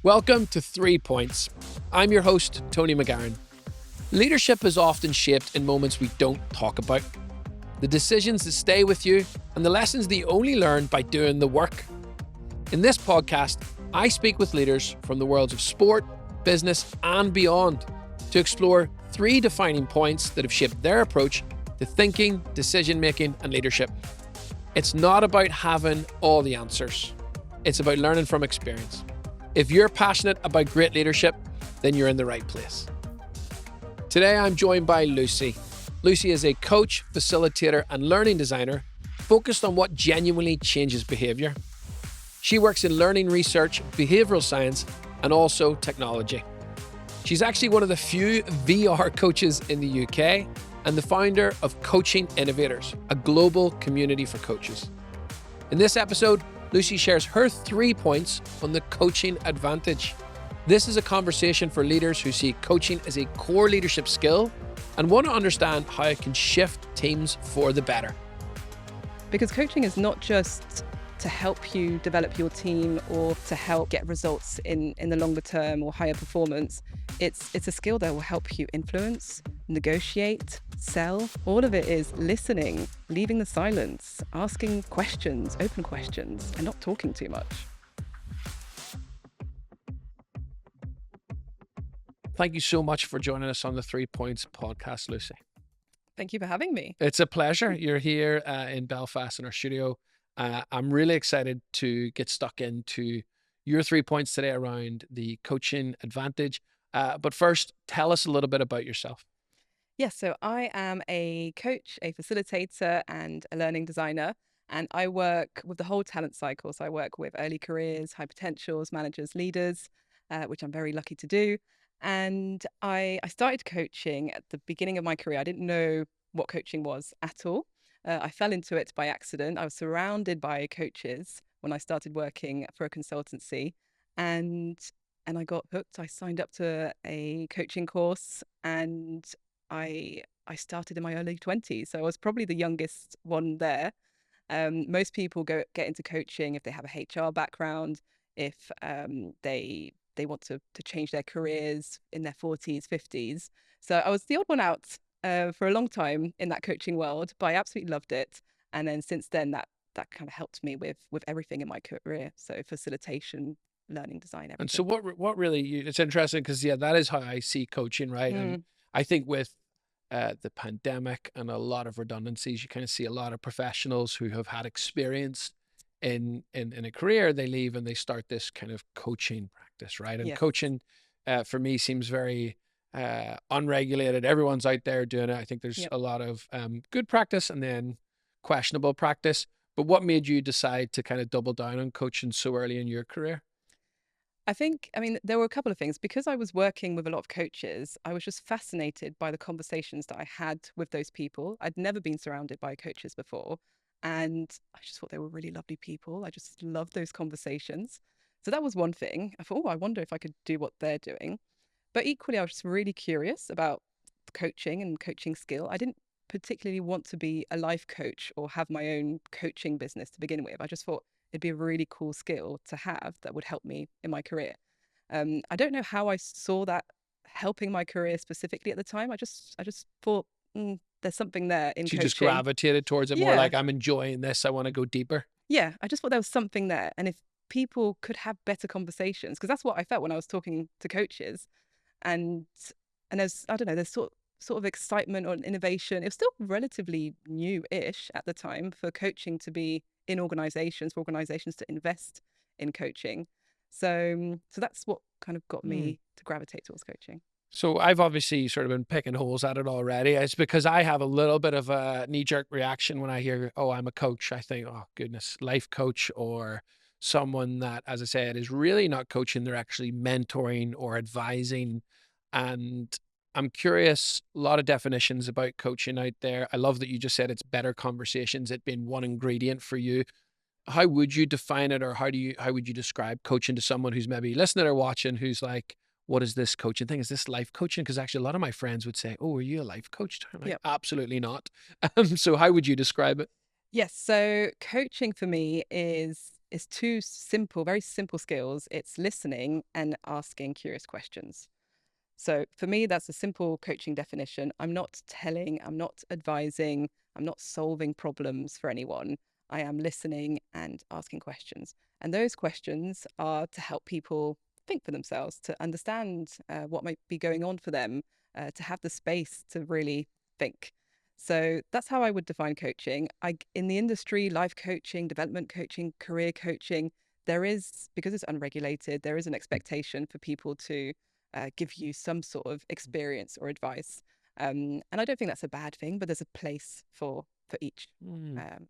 Welcome to 3 Points. I'm your host, Tony McGarren. Leadership is often shaped in moments we don't talk about. The decisions that stay with you and the lessons that you only learn by doing the work. In this podcast, I speak with leaders from the worlds of sport, business, and beyond to explore 3 defining points that have shaped their approach to thinking, decision-making, and leadership. It's not about having all the answers. It's about learning from experience. If you're passionate about great leadership, then you're in the right place. Today, I'm joined by Lucie. Lucie is a coach, facilitator, and learning designer focused on what genuinely changes behavior. She works in learning research, behavioral science, and also technology. She's actually one of the few VR coaches in the UK and the founder of Coaching Innovators, a global community for coaches. In this episode, Lucie shares her 3 points on the coaching advantage. This is a conversation for leaders who see coaching as a core leadership skill and want to understand how it can shift teams for the better. Because coaching is not just to help you develop your team or to help get results in the longer term or higher performance. It's a skill that will help you influence, negotiate, sell. All of it is listening, leaving the silence, asking questions, open questions, and not talking too much. Thank you so much for joining us on the 3 Points podcast, Lucie. Thank you for having me. It's a pleasure. You're here in Belfast in our studio. I'm really excited to get stuck into your 3 points today around the coaching advantage. But first, tell us a little bit about yourself. Yes, so I am a coach, a facilitator, and a learning designer. And I work with the whole talent cycle. So I work with early careers, high potentials, managers, leaders, which I'm very lucky to do. And I started coaching at the beginning of my career. I didn't know what coaching was at all. I fell into it by accident. I was surrounded by coaches when I started working for a consultancy, and I got hooked. I signed up to a coaching course, and I started in my early 20s. So I was probably the youngest one there. Most people get into coaching if they have a HR background, if they want to change their careers in their 40s, 50s. So I was the odd one out for a long time in that coaching world, but I absolutely loved it. And then since then, that kind of helped me with everything in my career. So facilitation, learning design, everything. And so what really, it's interesting because, yeah, that is how I see coaching, right? And I think with the pandemic and a lot of redundancies, you kind of see a lot of professionals who have had experience in a career, they leave and they start this kind of coaching practice, right? And Yes. coaching for me seems very unregulated. Everyone's out there doing it. I think there's a lot of good practice and then questionable practice. But what made you decide to kind of double down on coaching so early in your career? I mean, there were a couple of things. Because I was working with a lot of coaches, I was just fascinated by the conversations that I had with those people. I'd never been surrounded by coaches before, and I just thought they were really lovely people. I just loved those conversations. So that was one thing. I thought, oh, I wonder if I could do what they're doing. But equally, I was just really curious about coaching and coaching skill. I didn't particularly want to be a life coach or have my own coaching business to begin with. I just thought it'd be a really cool skill to have that would help me in my career. I don't know how I saw that helping my career specifically at the time. I just thought there's something there in So you coaching. just gravitated towards it more Yeah. like, I'm enjoying this, I want to go deeper. Yeah, I just thought there was something there. And if people could have better conversations, because that's what I felt when I was talking to coaches, and there's, I don't know, there's sort of excitement or innovation. It was still relatively new-ish at the time for coaching to be in organizations, for organizations to invest in coaching. So that's what kind of got me to gravitate towards coaching. So I've obviously sort of been picking holes at it already. It's because I have a little bit of a knee-jerk reaction when I hear, oh, I'm a coach. I think, oh, goodness, life coach or someone that, as I said, is really not coaching. They're actually mentoring or advising. And I'm curious, a lot of definitions about coaching out there. I love that you just said it's better conversations, it being one ingredient for you. How would you define it, or how would you describe coaching to someone who's maybe listening or watching who's like, what is this coaching thing? Is this life coaching? Because actually a lot of my friends would say, oh, are you a life coach? I'm like, Yep. absolutely not. So how would you describe it? Yes. So coaching for me is it's two simple, very simple skills. It's listening and asking curious questions. So for me, that's a simple coaching definition. I'm not telling, I'm not advising, I'm not solving problems for anyone. I am listening and asking questions. And those questions are to help people think for themselves, to understand what might be going on for them, to have the space to really think. So that's how I would define coaching. In the industry, life coaching, development coaching, career coaching, there is, because it's unregulated, there is an expectation for people to give you some sort of experience or advice. And I don't think that's a bad thing, but there's a place for each. Mm. Um,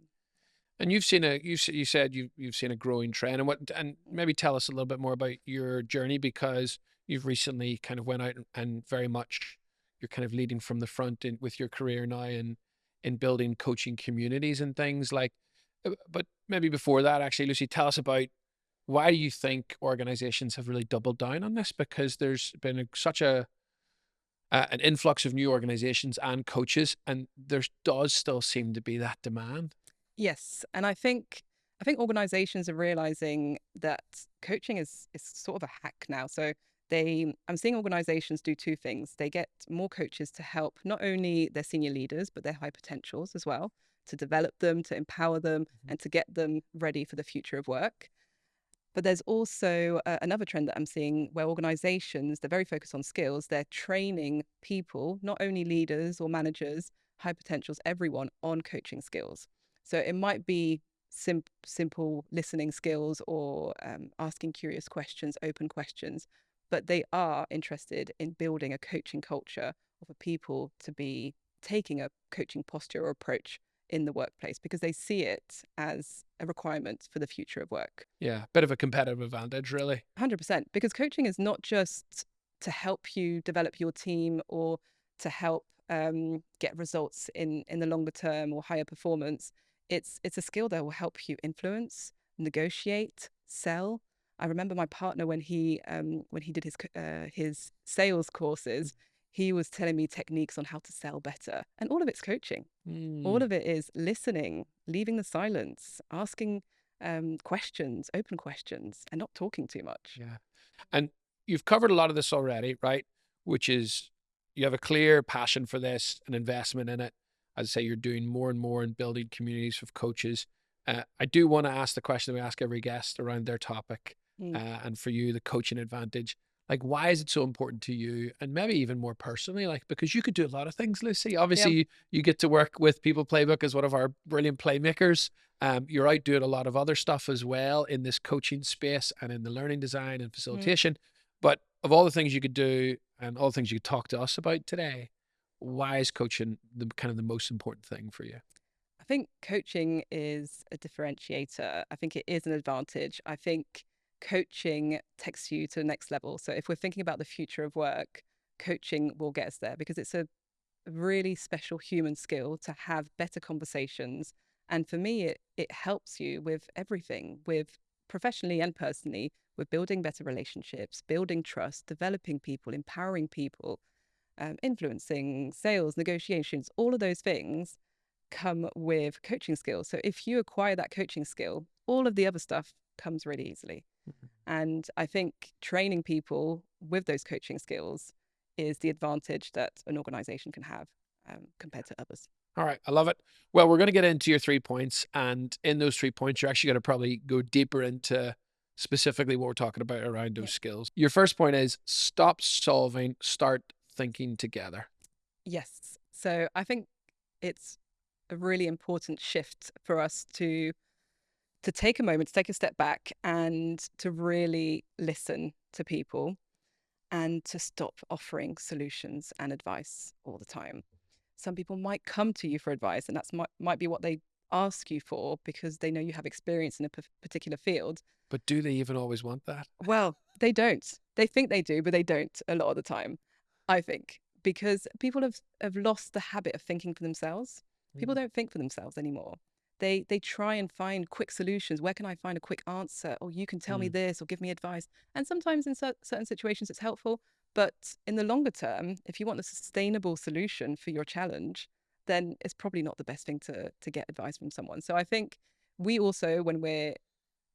And you said you've seen a growing trend, and maybe tell us a little bit more about your journey, because you've recently kind of went out and very much you're kind of leading from the front with your career now in building coaching communities and things like. But maybe before that, actually, Lucy, tell us about why do you think organizations have really doubled down on this? Because there's been such an influx of new organizations and coaches, and there does still seem to be that demand. yes, and I think organizations are realizing that coaching is sort of a hack now. So I'm seeing organizations do two things. They get more coaches to help not only their senior leaders, but their high potentials as well, to develop them, to empower them, and to get them ready for the future of work. But there's also another trend that I'm seeing where organizations, they're very focused on skills. They're training people, not only leaders or managers, high potentials, everyone on coaching skills. So it might be simple listening skills or asking curious questions, open questions, but they are interested in building a coaching culture for people to be taking a coaching posture or approach in the workplace because they see it as a requirement for the future of work. Yeah, bit of a competitive advantage, really. 100%. Because coaching is not just to help you develop your team or to help get results in the longer term or higher performance. It's a skill that will help you influence, negotiate, sell. I remember my partner when he did his sales courses, he was telling me techniques on how to sell better, and all of it's coaching. All Mm, of it is listening, leaving the silence, asking questions, open questions, and not talking too much. yeah. And you've covered a lot of this already, right? Which is you have a clear passion for this, an investment in it. As I say, you're doing more and more in building communities of coaches. I do want to ask the question we ask every guest around their topic, Mm. and for you, the coaching advantage. Like, why is it so important to you? And maybe even more personally, like, because you could do a lot of things, Lucy. Obviously, Yeah. you get to work with People Playbook as one of our brilliant playmakers. You're out doing a lot of other stuff as well in this coaching space and in the learning design and Mm. facilitation. But of all the things you could do and all the things you could talk to us about today, why is coaching the kind of the most important thing for you? I think coaching is a differentiator. I think it is an advantage. I think coaching takes you to the next level. So if we're thinking about the future of work, coaching will get us there because it's a really special human skill to have better conversations. And for me, it helps you with everything, with professionally and personally, with building better relationships, building trust, developing people, empowering people, influencing sales, negotiations, all of those things come with coaching skills. So if you acquire that coaching skill, all of the other stuff comes really easily. And I think training people with those coaching skills is the advantage that an organization can have compared to others. All right, I love it. Well, we're going to get into your 3 points, and in those 3 points, you're actually going to probably go deeper into specifically what we're talking about around Yeah. those skills. Your first point is stop solving, start thinking together. Yes. So I think it's a really important shift for us to take a moment, to take a step back and to really listen to people and to stop offering solutions and advice all the time. Some people might come to you for advice, and that's might be what they ask you for because they know you have experience in a particular field. But do they even always want that? Well, they don't. They think they do, but they don't a lot of the time, I think, because people have lost the habit of thinking for themselves. People Mm, don't think for themselves anymore. They try and find quick solutions. Where can I find a quick answer? Or you can tell me mm, this or give me advice. And sometimes in certain situations it's helpful, but in the longer term, if you want a sustainable solution for your challenge, then it's probably not the best thing to get advice from someone. So I think we also, when we're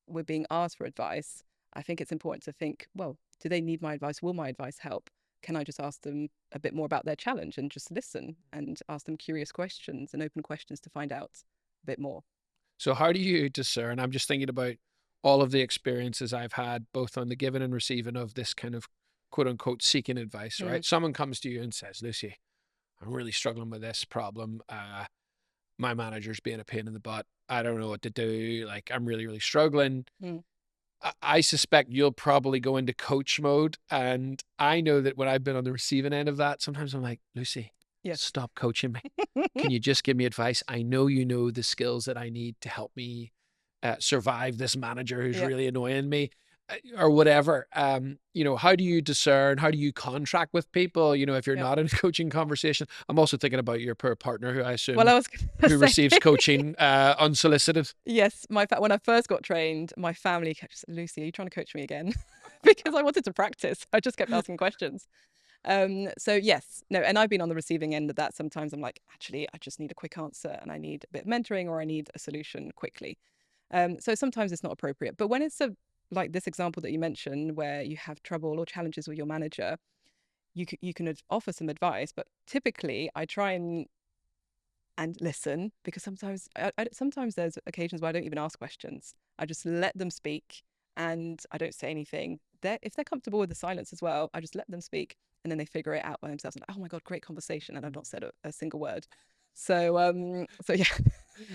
we're being asked for advice, I think it's important to think, well, do they need my advice? Will my advice help? Can I just ask them a bit more about their challenge and just listen and ask them curious questions and open questions to find out a bit more? So how do you discern? I'm just thinking about all of the experiences I've had, both on the giving and receiving of this kind of quote unquote seeking advice, Mm, right? Someone comes to you and says, Lucy, I'm really struggling with this problem. My manager's being a pain in the butt. I don't know what to do. Like, I'm really, really struggling. mm. I suspect you'll probably go into coach mode. And I know that when I've been on the receiving end of that, sometimes I'm like, Lucy, Yes. stop coaching me. Can you just give me advice? I know you know the skills that I need to help me survive this manager who's Yeah. really annoying me, or whatever. How do you discern? How do you contract with people? If you're Yeah. not in a coaching conversation. I'm also thinking about your poor partner, who I Well, assume I was going to who say, receives coaching unsolicited. yes, when I first got trained, my family kept saying, Lucy, are you trying to coach me again? Because I wanted to practice. I just kept asking questions. So yes, no, and I've been on the receiving end of that. Sometimes I'm like, actually, I just need a quick answer and I need a bit of mentoring or I need a solution quickly. So sometimes it's not appropriate. But when it's like this example that you mentioned, where you have trouble or challenges with your manager, you can offer some advice. But typically, I try and listen, because sometimes there's occasions where I don't even ask questions. I just let them speak and I don't say anything. If they're comfortable with the silence as well, I just let them speak and then they figure it out by themselves. And, oh my God, great conversation. And I've not said a single word. So yeah,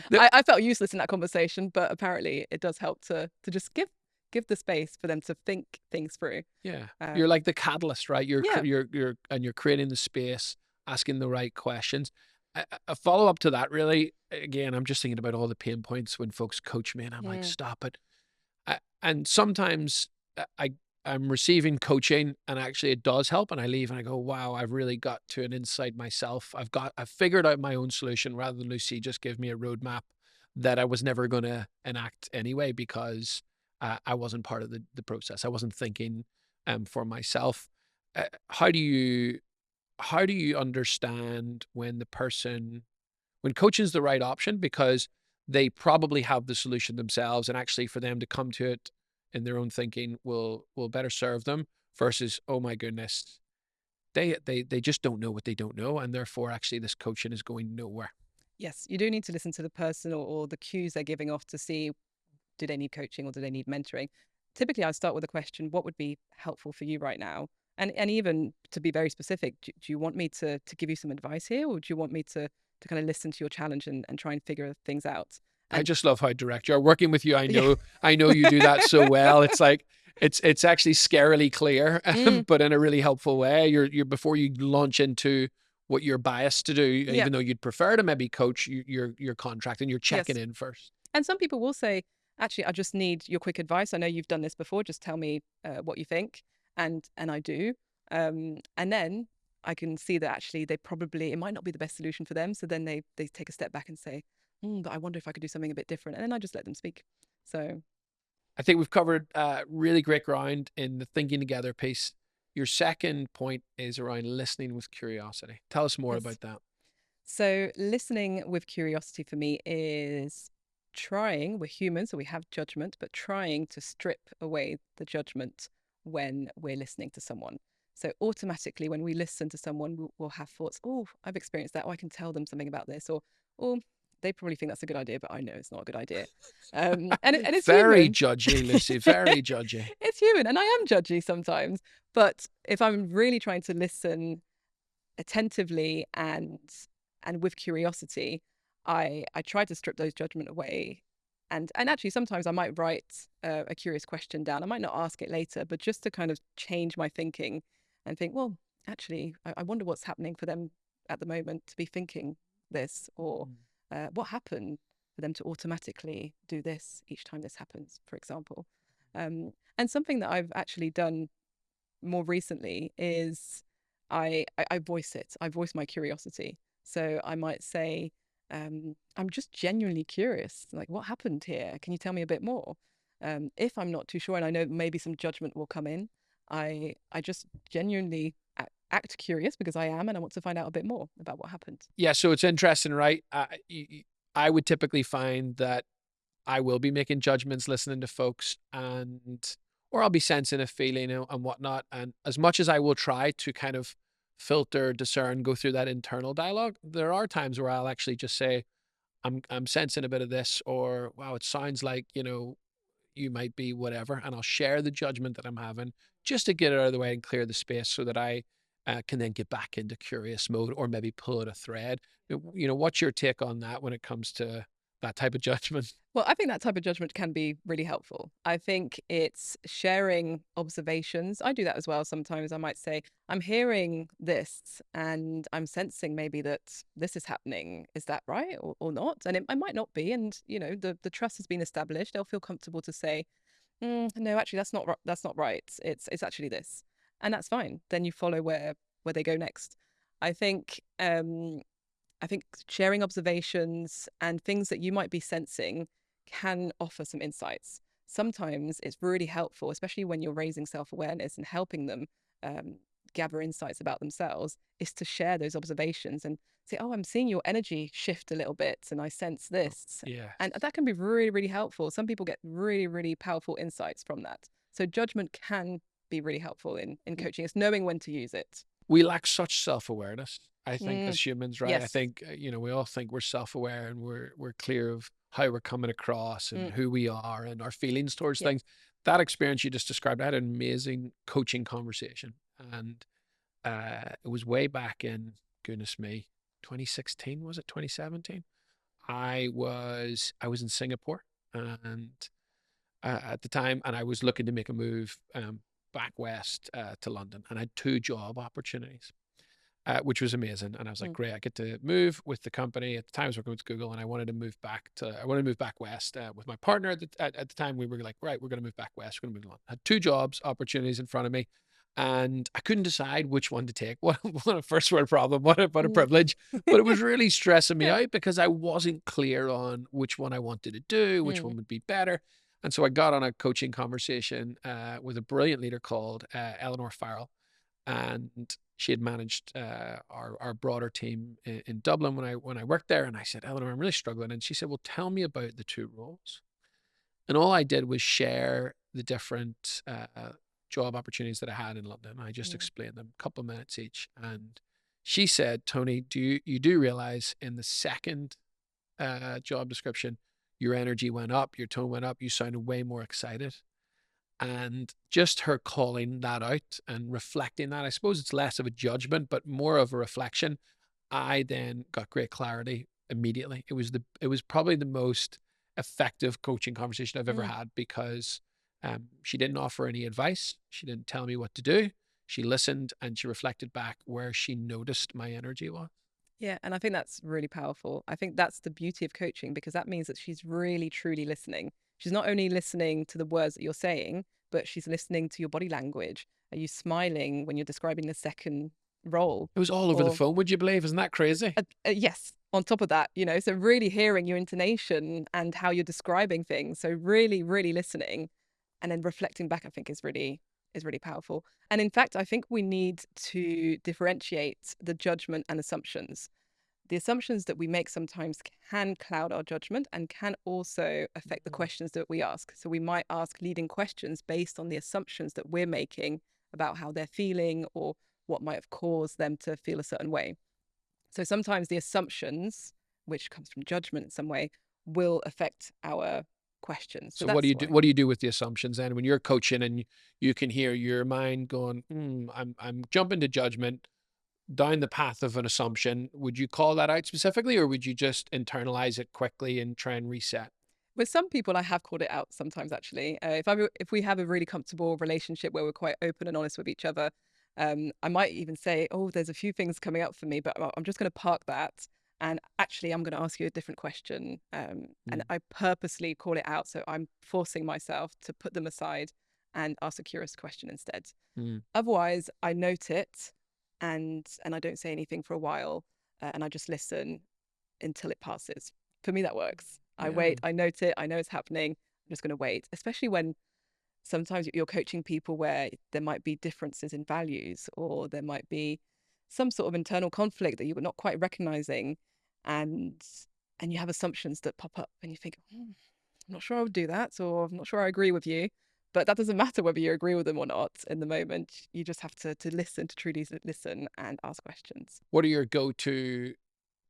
The- I felt useless in that conversation, but apparently it does help to just give the space for them to think things through. Yeah, you're Um, like the catalyst, right? You're yeah, you're creating the space, asking the right questions. A follow up to that, really. Again, I'm just thinking about all the pain points when folks coach me, and I'm like, mm, stop it. And sometimes I'm receiving coaching, and actually it does help, and I leave and I go, wow, I've really got to an insight myself. I've figured out my own solution, rather than Lucy just give me a roadmap that I was never going to enact anyway, because I wasn't part of the process. I wasn't thinking for myself. How do you understand when when coaching is the right option, because they probably have the solution themselves, and actually for them to come to it in their own thinking will better serve them, versus, oh my goodness, they just don't know what they don't know, and therefore actually this coaching is going nowhere. yes, you do need to listen to the person or the cues they're giving off to see, do they need coaching or do they need mentoring? Typically, I start with a question: what would be helpful for you right now? And even to be very specific, do you want me to give you some advice here, or do you want me to kind of listen to your challenge and try and figure things out? I And just love how direct you are. Working with you, I yeah, know I know you do that so well. It's like it's actually scarily clear, mm, but in a really helpful way. You're before you launch into what you're biased to do, yeah, even though you'd prefer to maybe coach, you're contracting, you're checking yes. in first. And some people will say, actually, I just need your quick advice. I know you've done this before. Just tell me what you think. And I do. And then I can see that actually it might not be the best solution for them. So then they take a step back and say, but I wonder if I could do something a bit different. And then I just let them speak. So I think we've covered really great ground in the thinking together piece. Your second point is around listening with curiosity. Tell us more yes. about that. So listening with curiosity for me is trying, we're human, so we have judgment, but trying to strip away the judgment when we're listening to someone. So automatically when we listen to someone, we'll have thoughts, oh, I've experienced that, or I can tell them something about this, or oh, they probably think that's a good idea, but I know it's not a good idea. And it's Very human. judgy, Lucy. Very judgy. It's human, and I am judgy sometimes. But if I'm really trying to listen attentively and with curiosity, I try to strip those judgment away. And actually sometimes I might write a curious question down. I might not ask it later, but just to kind of change my thinking and think, well, actually, I wonder what's happening for them at the moment to be thinking this, or what happened for them to automatically do this each time this happens, for example. And something that I've actually done more recently is I voice it. I voice my curiosity. So I might say, I'm just genuinely curious. Like, what happened here? Can you tell me a bit more? If I'm not too sure, and I know maybe some judgment will come in, I just genuinely act curious because I am, and I want to find out a bit more about what happened. Yeah, so it's interesting, right? I would typically find that I will be making judgments, listening to folks, or I'll be sensing a feeling and whatnot. And as much as I will try to kind of filter, discern, go through that internal dialogue, there are times where I'll actually just say, I'm sensing a bit of this, or wow, it sounds like, you might be whatever. And I'll share the judgment that I'm having just to get it out of the way and clear the space so that I can then get back into curious mode or maybe pull out a thread. What's your take on that when it comes to that type of judgment? Well, I think that type of judgment can be really helpful. I think it's sharing observations. I do that as well. Sometimes I might say, I'm hearing this and I'm sensing maybe that this is happening. Is that right or not? And I might not be. And, the trust has been established. They'll feel comfortable to say, no, actually, that's not right. It's actually this. And that's fine. Then you follow where they go next. I think I think sharing observations and things that you might be sensing can offer some insights. Sometimes it's really helpful, especially when you're raising self-awareness and helping them gather insights about themselves, is to share those observations and say, oh, I'm seeing your energy shift a little bit and I sense this. Yeah. And that can be really, really helpful. Some people get really, really powerful insights from that. So judgment can be really helpful in coaching. It's knowing when to use it. We lack such self-awareness, I think, Mm, as humans, right? I yes. think, we all think we're self-aware and we're clear of how we're coming across and Mm, who we are and our feelings towards yeah. things. That experience you just described, I had an amazing coaching conversation. And it was way back in, goodness me, 2016, was it 2017? I was in Singapore and at the time, and I was looking to make a move back west to London, and I had two job opportunities, which was amazing. And I was like, Mm, great, I get to move with the company. At the time, I was working with Google, and I wanted to move back west with my partner. At the time, we were like, right, we're going to move back west. We're going to move to London. I had two jobs opportunities in front of me, and I couldn't decide which one to take. What a first world problem. What a mm. privilege. But it was really stressing me Yeah. out because I wasn't clear on which one I wanted to do, which Mm, one would be better. And so I got on a coaching conversation with a brilliant leader called Eleanor Farrell, and she had managed our broader team in Dublin when I worked there. And I said, Eleanor, I'm really struggling. And she said, well, tell me about the two roles. And all I did was share the different job opportunities that I had in London. I just mm. explained them, a couple of minutes each. And she said, Tony, you do realize in the second job description, your energy went up, your tone went up, you sounded way more excited. And just her calling that out and reflecting that, I suppose it's less of a judgment, but more of a reflection. I then got great clarity immediately. It was probably the most effective coaching conversation I've ever Mm. had because she didn't offer any advice. She didn't tell me what to do. She listened and she reflected back where she noticed my energy was. Yeah, and I think that's really powerful. I think that's the beauty of coaching because that means that she's really truly listening. She's not only listening to the words that you're saying, but she's listening to your body language. Are you smiling when you're describing the second role? It was all over the Or phone, would you believe? Isn't that crazy? yes, on top of that, so really hearing your intonation and how you're describing things. So really, really listening and then reflecting back, I think is really powerful. And in fact, I think we need to differentiate the judgment and assumptions. The assumptions that we make sometimes can cloud our judgment and can also affect the Mm. questions that we ask. So we might ask leading questions based on the assumptions that we're making about how they're feeling or what might have caused them to feel a certain way. So sometimes the assumptions, which comes from judgment in some way, will affect our questions. So So what do that's you do? why. What do you do with the assumptions then when you're coaching and you can hear your mind going, I'm jumping to judgment down the path of an assumption. Would you call that out specifically, or would you just internalize it quickly and try and reset? With some people, I have called it out sometimes. Actually, if we have a really comfortable relationship where we're quite open and honest with each other, I might even say, "Oh, there's a few things coming up for me, but I'm just going to park that, and actually, I'm going to ask you a different question." And Mm, I purposely call it out, so I'm forcing myself to put them aside and ask a curious question instead. mm. Otherwise, I note it, and I don't say anything for a while, and I just listen until it passes. For me, that works. I Yeah. wait, I note it, I know it's happening. I'm just going to wait, especially when sometimes you're coaching people where there might be differences in values or there might be some sort of internal conflict that you're not quite recognizing and you have assumptions that pop up and you think, I'm not sure I would do that, or I'm not sure I agree with you. But that doesn't matter whether you agree with them or not in the moment. You just have to listen, to truly listen and ask questions. What are your go-to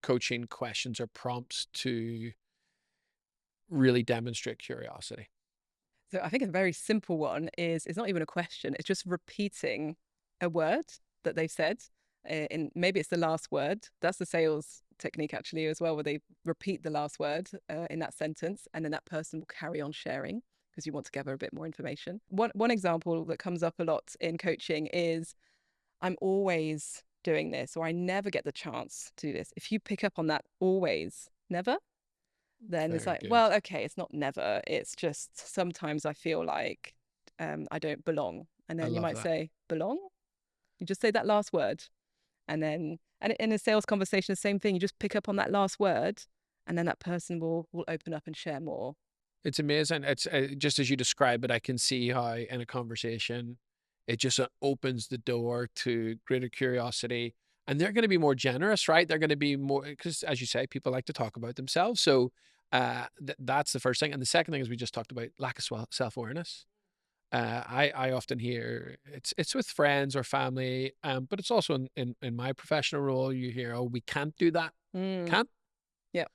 coaching questions or prompts to really demonstrate curiosity? So I think a very simple one is it's not even a question. It's just repeating a word that they've said. In maybe it's the last word. That's the sales technique actually as well, where they repeat the last word in that sentence, and then that person will carry on sharing because you want to gather a bit more information. One example that comes up a lot in coaching is I'm always doing this, or I never get the chance to do this. If you pick up on that always, never, then it's Very like, good. well, okay, it's not never. It's just sometimes I feel like I don't belong. And I then you love might that. say, belong? You just say that last word. And then, and in a sales conversation, the same thing. You just pick up on that last word, and then that person will open up and share more. It's amazing. It's just as you describe it, I can see how in a conversation, it just opens the door to greater curiosity. And they're going to be more generous, right? They're going to be more, because as you say, people like to talk about themselves. So that's the first thing. And the second thing is we just talked about lack of self-awareness. I often hear it's with friends or family, but it's also in my professional role. You hear, oh, we can't do that. Mm, Can't? yeah,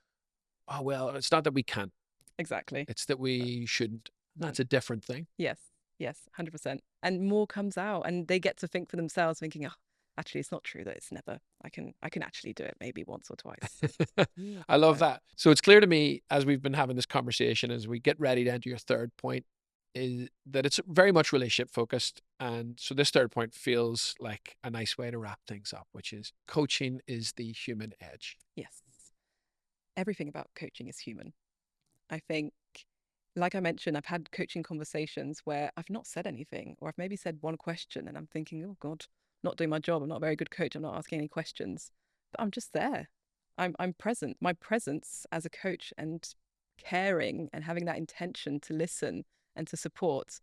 Oh, well, it's not that we can't. exactly. It's that But, we shouldn't. mm, That's a different thing. yes, yes, 100%. And more comes out, and they get to think for themselves, thinking, oh, actually, it's not true that it's never. I can actually do it maybe once or twice. I love So, that. So it's clear to me as we've been having this conversation, as we get ready to enter your third point, is that it's very much relationship focused. And so this third point feels like a nice way to wrap things up, which is coaching is the human edge. yes, everything about coaching is human. I think, like I mentioned, I've had coaching conversations where I've not said anything, or I've maybe said one question and I'm thinking, oh God, not doing my job. I'm not a very good coach. I'm not asking any questions, but I'm just there. I'm present. My presence as a coach and caring and having that intention to listen and to support,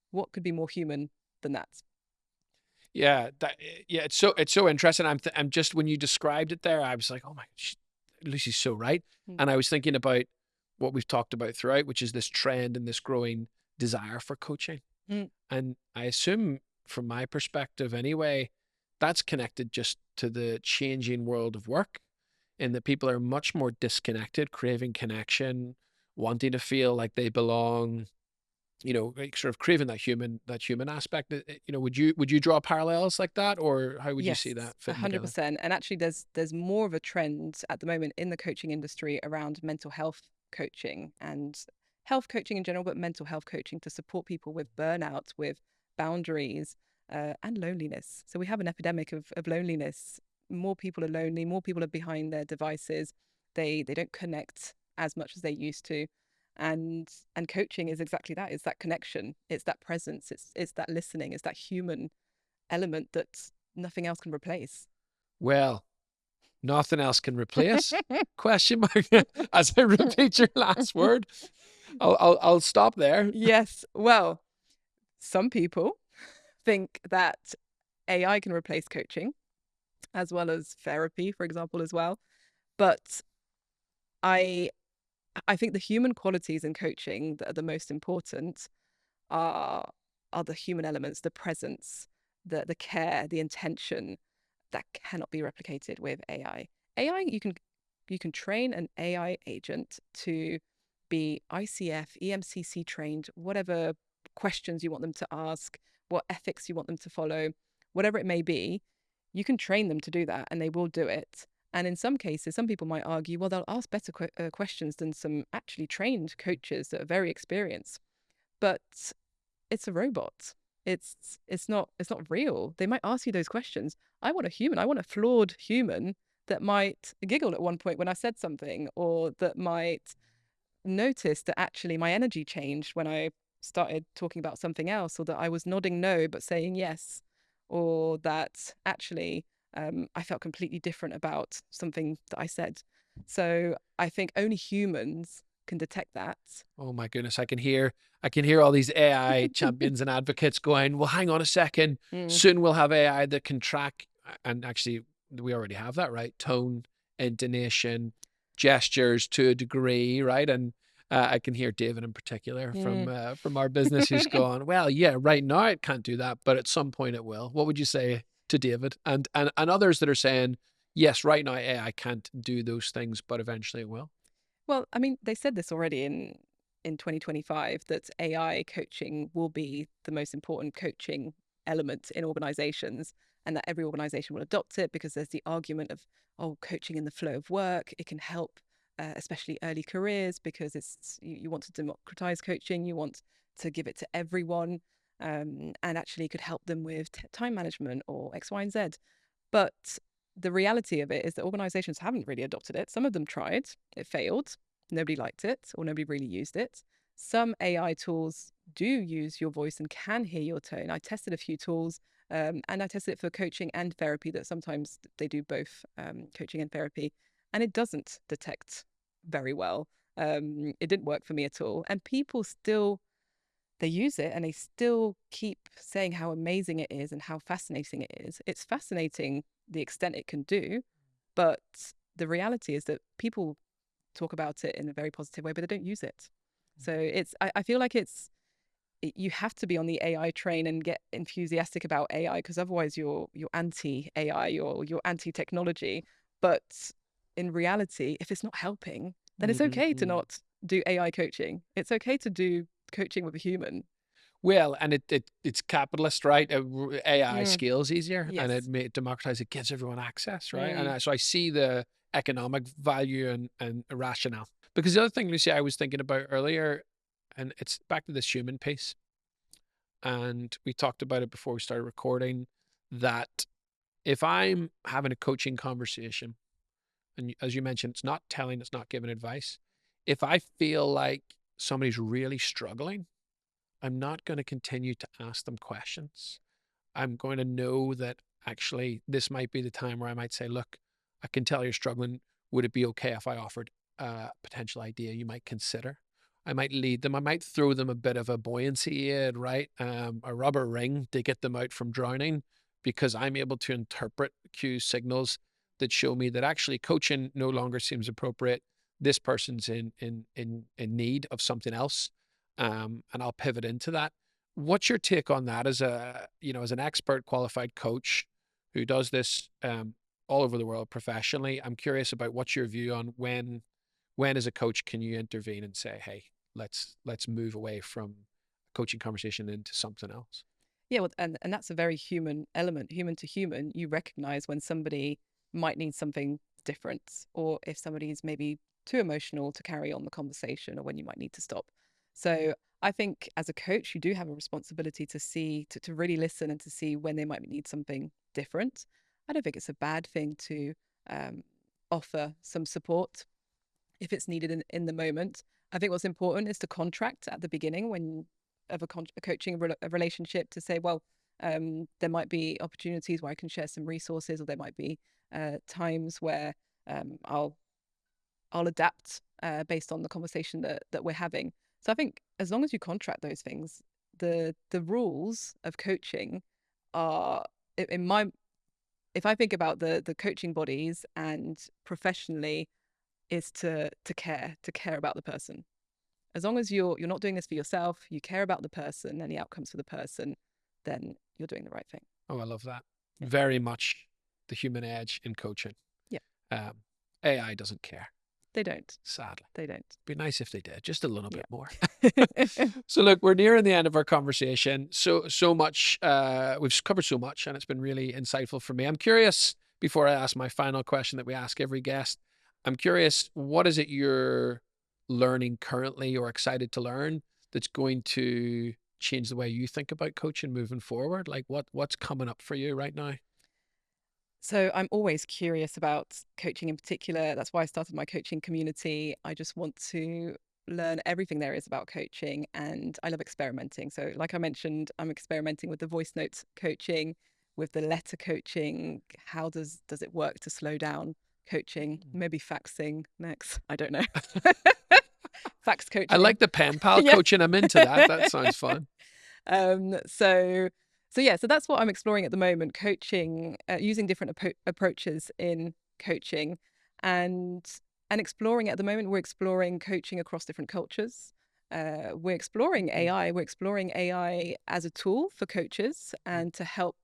what could be more human than that? Yeah, yeah, it's so interesting. I'm just when you described it there, I was like, oh my, Lucy's so right. Mm. And I was thinking about what we've talked about throughout, which is this trend and this growing desire for coaching. Mm. And I assume, from my perspective anyway, that's connected just to the changing world of work, in that people are much more disconnected, craving connection, wanting to feel like they belong, like sort of craving that human aspect. Would you draw parallels like that, or how would you see Yes, that a fitting hundred together? percent. And actually, there's more of a trend at the moment in the coaching industry around mental health coaching and health coaching in general, but mental health coaching to support people with burnout, with boundaries, and loneliness. So we have an epidemic of loneliness. More people are lonely. More people are behind their devices. They don't connect as much as they used to. And coaching is exactly that. It's that connection. It's that presence. It's that listening. It's that human element that nothing else can replace. Well, nothing else can replace? Question mark. As I repeat your last word, I'll stop there. Yes. Well, some people think that AI can replace coaching as well as therapy, for example, as well. But I I think the human qualities in coaching that are the most important are are the human elements, the presence, the care, the intention that cannot be replicated with AI. AI, you can train an AI agent to be ICF, EMCC trained, whatever questions you want them to ask, what ethics you want them to follow, whatever it may be, you can train them to do that and they will do it. And in some cases, some people might argue, well, they'll ask better questions than some actually trained coaches that are very experienced. But it's a robot. It's not real. They might ask you those questions. I want a human. I want a flawed human that might giggle at one point when I said something, or that might notice that actually my energy changed when I started talking about something else, or that I was nodding no but saying yes, or that actually I felt completely different about something that I said. So I think only humans can detect that. Oh my goodness, I can hear all these AI champions and advocates going, well, hang on a second. Mm, Soon we'll have AI that can track, and actually we already have that, right? Tone, intonation, gestures to a degree, right? And I can hear David in particular Mm. from our business who's gone, well, yeah, right now it can't do that, but at some point it will. What would you say to David and others that are saying, yes, right now AI can't do those things, but eventually it will? Well, I mean, they said this already in 2025 that AI coaching will be the most important coaching element in organizations, and that every organization will adopt it because there's the argument of, oh, coaching in the flow of work. It can help, especially early careers, because you want to democratize coaching, you want to give it to everyone, and actually could help them with time management or X, Y, and Z. But the reality of it is that organizations haven't really adopted it. Some of them tried, it failed, nobody liked it, or nobody really used it. Some AI tools do use your voice and can hear your tone. I tested a few tools, and I tested it for coaching and therapy, that sometimes they do both, coaching and therapy, and it doesn't detect very well. It didn't work for me at all. And people still, they use it and they still keep saying how amazing it is and how fascinating it is. It's fascinating the extent it can do, but the reality is that people talk about it in a very positive way, but they don't use it. So I feel like you have to be on the AI train and get enthusiastic about AI, because otherwise you're anti AI, you're anti technology. But in reality, if it's not helping, then it's okay to not do AI coaching. It's okay to do coaching with a human. Well, and it's capitalist, right? AI Mm, scales easier, and yes. it democratizes, it gives everyone access, right? And Mm, so I see the economic value and rationale. Because the other thing, Lucy, I was thinking about earlier, and it's back to this human piece, and we talked about it before we started recording, that if I'm having a coaching conversation, and as you mentioned, it's not telling, it's not giving advice. If I feel like somebody's really struggling, I'm not going to continue to ask them questions. I'm going to know that actually this might be the time where I might say, look, I can tell you're struggling. Would it be okay if I offered a potential idea you might consider? I might lead them. I might throw them a bit of a buoyancy aid, right? A rubber ring to get them out from drowning, because I'm able to interpret cue signals that show me that actually coaching no longer seems appropriate. This person's in need of something else, and I'll pivot into that. What's your take on that as as an expert qualified coach who does this all over the world professionally? I'm curious about what's your view on when as a coach can you intervene and say, hey, let's move away from coaching conversation into something else. yeah, well, and that's a very human element, human to human. You recognize when somebody might need something different, or if somebody's maybe too emotional to carry on the conversation, or when you might need to stop. So I think as a coach, you do have a responsibility to see, to really listen and to see when they might need something different. I don't think it's a bad thing to um, offer some support if it's needed in the moment. I think what's important is to contract at the beginning when of a coaching a relationship, to say, well, there might be opportunities where I can share some resources, or there might be times where I'll adapt based on the conversation that we're having. So I think as long as you contract those things, the rules of coaching are, in my, if I think about the coaching bodies and professionally, is to care about the person. As long as you're not doing this for yourself, you care about the person and the outcomes for the person, then you're doing the right thing. Oh, I love that. Yeah. Very much the human edge in coaching. Yeah. Um, AI doesn't care, They don't. sadly. They don't. Be nice if they did, just a little bit more. Yeah. So look, we're nearing the end of our conversation. So much, we've covered so much, and it's been really insightful for me. I'm curious, before I ask my final question that we ask every guest, I'm curious, what is it you're learning currently or excited to learn that's going to change the way you think about coaching moving forward? Like what's coming up for you right now? So I'm always curious about coaching in particular. That's why I started my coaching community. I just want to learn everything there is about coaching, and I love experimenting. So like I mentioned, I'm experimenting with the voice notes coaching, with the letter coaching. How does it work to slow down coaching? Maybe faxing next. I don't know. Fax I coaching. like the pen pal Yeah. coaching. I'm into that. That sounds fun. So yeah, so that's what I'm exploring at the moment, coaching, using different approaches in coaching. And And exploring, at the moment, we're exploring coaching across different cultures. We're exploring AI. We're exploring AI as a tool for coaches and to help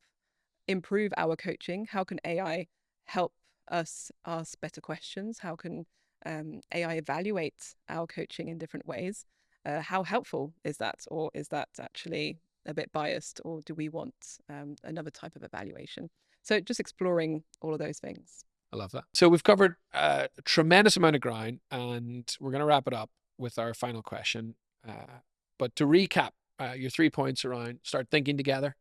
improve our coaching. How can AI help us ask better questions? How can AI evaluate our coaching in different ways? How helpful is that? Or is that actually a bit biased? Or do we want another type of evaluation? So just exploring all of those things. I love that. So we've covered a tremendous amount of ground, and we're going to wrap it up with our final question. But to recap, your 3 points around start thinking together,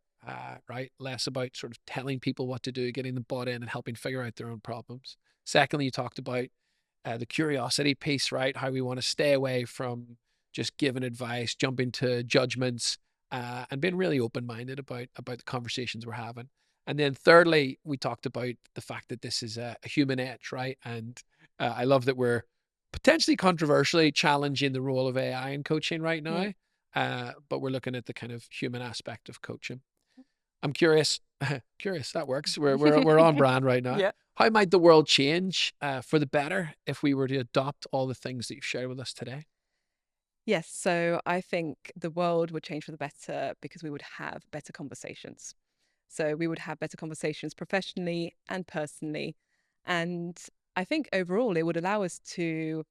right? Less about sort of telling people what to do, getting them bought in and helping figure out their own problems. Secondly, you talked about the curiosity piece, right? How we want to stay away from just giving advice, jumping to judgments, and being really open-minded about the conversations we're having. And then thirdly, we talked about the fact that this is a human edge, right? And I love that we're potentially controversially challenging the role of AI in coaching right now, but we're looking at the kind of human aspect of coaching. I'm curious, that works. We're on brand right now. Yeah. How might the world change for the better if we were to adopt all the things that you've shared with us today? Yes, so I think the world would change for the better because we would have better conversations. So we would have better conversations professionally and personally. And I think overall, it would allow us to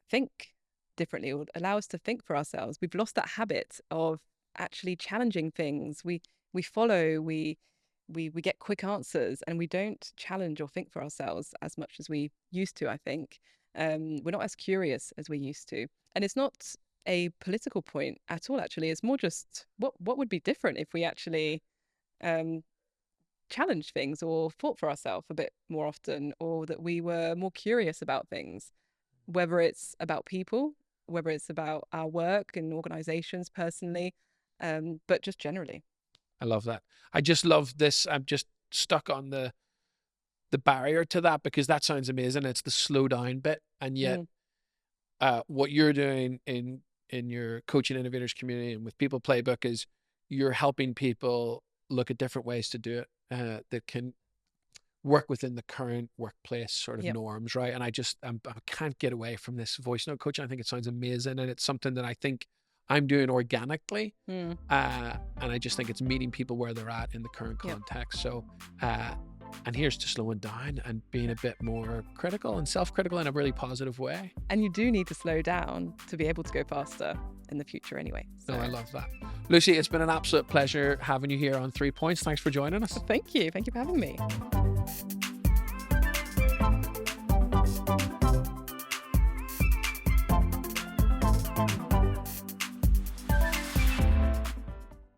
think differently. It would allow us to think for ourselves. We've lost that habit of actually challenging things. We follow, we get quick answers, and we don't challenge or think for ourselves as much as we used to, I think. We're not as curious as we used to. And it's not a political point at all, actually. It's more just what would be different if we actually challenged things or thought for ourselves a bit more often, or that we were more curious about things, whether it's about people, whether it's about our work and organizations personally, but just generally. I love that. I just love this. I'm just stuck on the barrier to that because that sounds amazing. It's the slow down bit, and yet what you're doing in your coaching innovators community and with People Playbook is you're helping people look at different ways to do it that can work within the current workplace sort of norms, right? And I can't get away from this voice note coaching. I think it sounds amazing, and it's something that I think I'm doing organically, and I just think it's meeting people where they're at in the current context. So and here's to slowing down and being a bit more critical and self-critical in a really positive way. And you do need to slow down to be able to go faster in the future anyway. So. No, I love that. Lucie, it's been an absolute pleasure having you here on 3 Points. Thanks for joining us. Thank you. Thank you for having me.